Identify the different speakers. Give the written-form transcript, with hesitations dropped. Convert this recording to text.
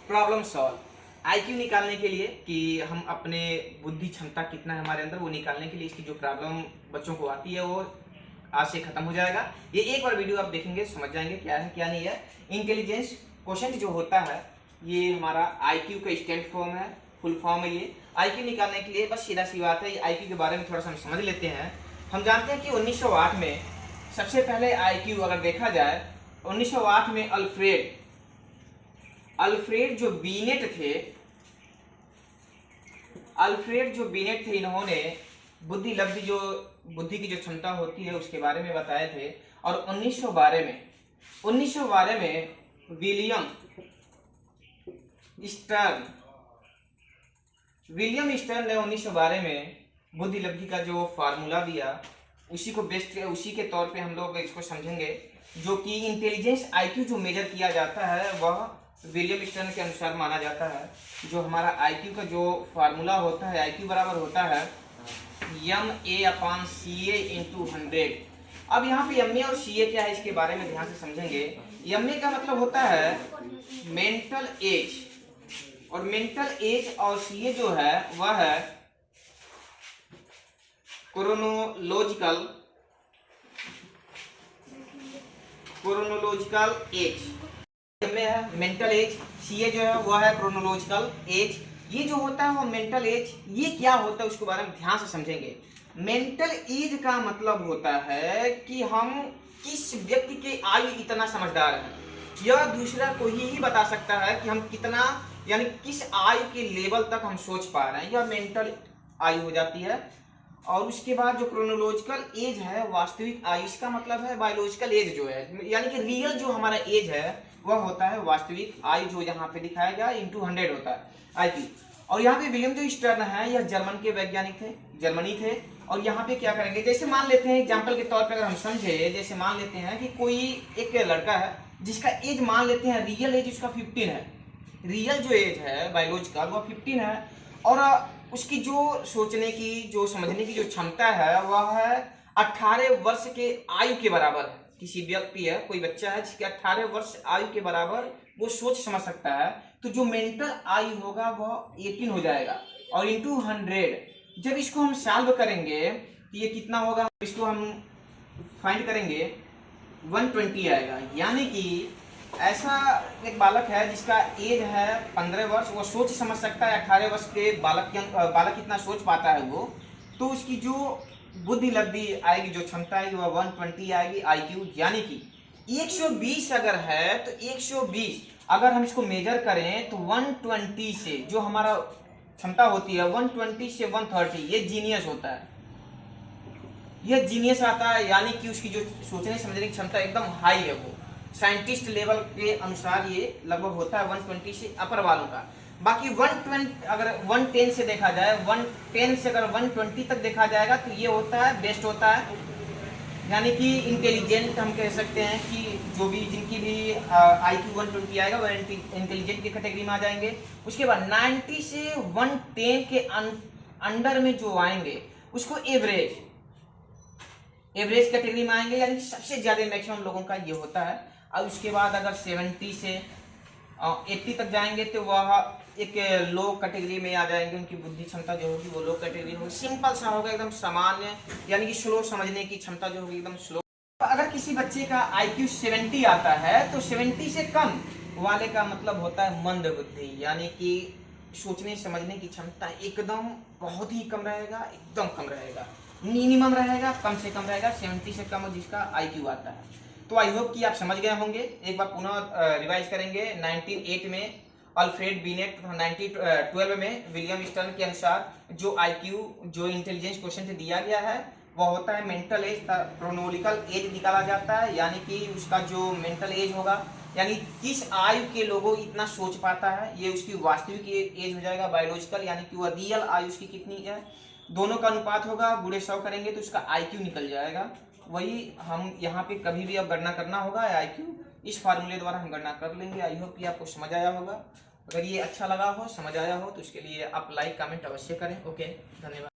Speaker 1: Problem solve. IQ निकालने के लिए कि हम अपने बुद्धि क्षमता कितना है हमारे अंदर, वो निकालने के लिए इसकी जो प्रॉब्लम बच्चों को आती है वो आज से खत्म हो जाएगा। ये एक बार वीडियो आप देखेंगे समझ जाएंगे क्या है क्या नहीं है। इंटेलिजेंस क्वेश्चन जो होता है ये हमारा आईक्यू का स्टैंड फॉर्म है, फुल फॉर्म है। ये आईक्यू निकालने के लिए बस सीधा सी बात है, आईक्यू के बारे में थोड़ा सा हम समझ लेते हैं। हम जानते हैं कि 1908 में सबसे पहले आईक्यू अगर देखा जाए, 1908 में अल्फ्रेड जो बीनेट थे, इन्होंने बुद्धि की जो क्षमता होती है उसके बारे में बताए थे। और 1912 में विलियम स्टर्न ने 1912 में बुद्धि लब्धि का जो फार्मूला दिया उसी के तौर पे हम लोग इसको समझेंगे। जो कि इंटेलिजेंस आईक्यू जो मेजर किया जाता है वह विलियम स्टर्न के अनुसार माना जाता है। जो हमारा आईक्यू का जो फार्मूला होता है, आईक्यू बराबर होता है MA/CA × 100। अब यहाँ पे MA और CA क्या है इसके बारे में ध्यान से समझेंगे। MA का मतलब होता है मेंटल एज, और मेंटल एज, और CA जो है वह है क्रोनोलॉजिकल एज। में है मेंटल एज, CA जो है वह है क्रोनोलॉजिकल एज। ये जो होता है वो मेंटल एज, ये क्या होता है उसके बारे में ध्यान से समझेंगे। मेंटल एज का मतलब होता है कि हम किस व्यक्ति के आयु इतना समझदार है, यह दूसरा कोई ही बता सकता है कि हम कितना, यानी किस आयु के लेवल तक हम सोच पा रहे हैं, यह मेंटल आयु हो जाती है। और उसके बाद जो क्रोनोलॉजिकल एज है, वास्तविक आयु, इसका मतलब है बायोलॉजिकल एज जो है, यानी कि रियल जो हमारा एज है वह होता है वास्तविक आयु, जो यहाँ पे दिखाया गया × 100 होता है आईक्यू। और यहाँ पे विलियम जो स्टर्न है यह जर्मन के वैज्ञानिक थे, जर्मनी थे। और यहाँ पे क्या करेंगे, जैसे मान लेते हैं एग्जाम्पल के तौर पे अगर हम समझे, जैसे मान लेते हैं कि कोई एक लड़का है जिसका एज मान लेते हैं रियल एज उसका 15 है, रियल जो एज है बायोलॉजिकल वो 15 है। और उसकी जो सोचने की, जो समझने की जो क्षमता है वह है 18 वर्ष के आयु के बराबर है। किसी व्यक्ति है, कोई बच्चा है जिसके 18 वर्ष आयु के बराबर वो सोच समझ सकता है, तो जो मेंटल आयु होगा वह 18 हो जाएगा। और × 100 जब इसको हम सॉल्व करेंगे तो ये कितना होगा, इसको हम फाइंड करेंगे 120 आएगा। यानी कि ऐसा एक बालक है जिसका एज है 15 वर्ष, वो सोच समझ सकता है। 18 वर्ष के बालक कितना सोच पाता है वो, तो उसकी जो बुद्धि लब्धि आएगी, जो क्षमता आएगी वह 120 आएगी आईक्यू। यानी कि 120 अगर है तो 120 अगर हम इसको मेजर करें तो 120 से जो हमारा क्षमता होती है 120 से 130 ये जीनियस होता है, यह जीनियस आता है। यानी कि उसकी जो सोचने समझने की क्षमता एकदम हाई है, वो साइंटिस्ट लेवल के अनुसार ये लगभग होता है 120 से अपर वालों का। बाकी 120 अगर 110 से देखा जाए, 110 से अगर 120 तक देखा जाएगा तो ये होता है बेस्ट होता है। यानी कि इंटेलिजेंट हम कह सकते हैं कि जो भी जिनकी भी आईक्यू 120 आएगा वह इंटेलिजेंट की कैटेगरी में आ जाएंगे। उसके बाद 90 से 110 के अंडर में जो आएंगे उसको एवरेज कैटेगरी में आएंगे, यानी कि सबसे ज्यादा मैक्सिमम लोगों का ये होता है। और उसके बाद अगर 70 से 80 तक जाएंगे तो वह एक लो कैटेगरी में आ जाएंगे, उनकी बुद्धि क्षमता जो होगी वो लो कैटेगरी होगी, सिंपल सा होगा एकदम सामान्य, यानी कि स्लो समझने की क्षमता जो होगी एकदम स्लो। अगर किसी बच्चे का आईक्यू 70 आता है तो 70 से कम वाले का मतलब होता है मंद बुद्धि, यानी कि सोचने समझने की क्षमता एकदम बहुत ही कम रहेगा, एकदम कम रहेगा, मिनिमम रहेगा, कम से कम रहेगा 70 से कम जिसका आईक्यू आता है। तो आई होप कि आप समझ गए होंगे। एक बार पुनः रिवाइज करेंगे। 1908 में अल्फ्रेड बीनेट, 1912 में विलियम स्टर्न के अनुसार जो आईक्यू, जो इंटेलिजेंस क्वेश्चन से दिया गया है वह होता है मेंटल एज, क्रोनोलॉजिकल एज निकाला जाता है। यानी कि उसका जो मेंटल एज होगा, यानी किस आयु के लोगों इतना सोच पाता है, ये उसकी वास्तविक एज हो जाएगा बायोलॉजिकल, यानी कि वह रियल आयु उसकी कितनी है, दोनों का अनुपात होगा, गुणे 100 करेंगे तो उसका आईक्यू निकल जाएगा। वही हम यहाँ पे कभी भी अब गणना करना होगा आईक्यू, इस फार्मूले द्वारा हम गणना कर लेंगे। आई होप कि आपको समझ आया होगा। अगर ये अच्छा लगा हो, समझ आया हो तो इसके लिए आप लाइक कमेंट अवश्य करें। ओके, धन्यवाद।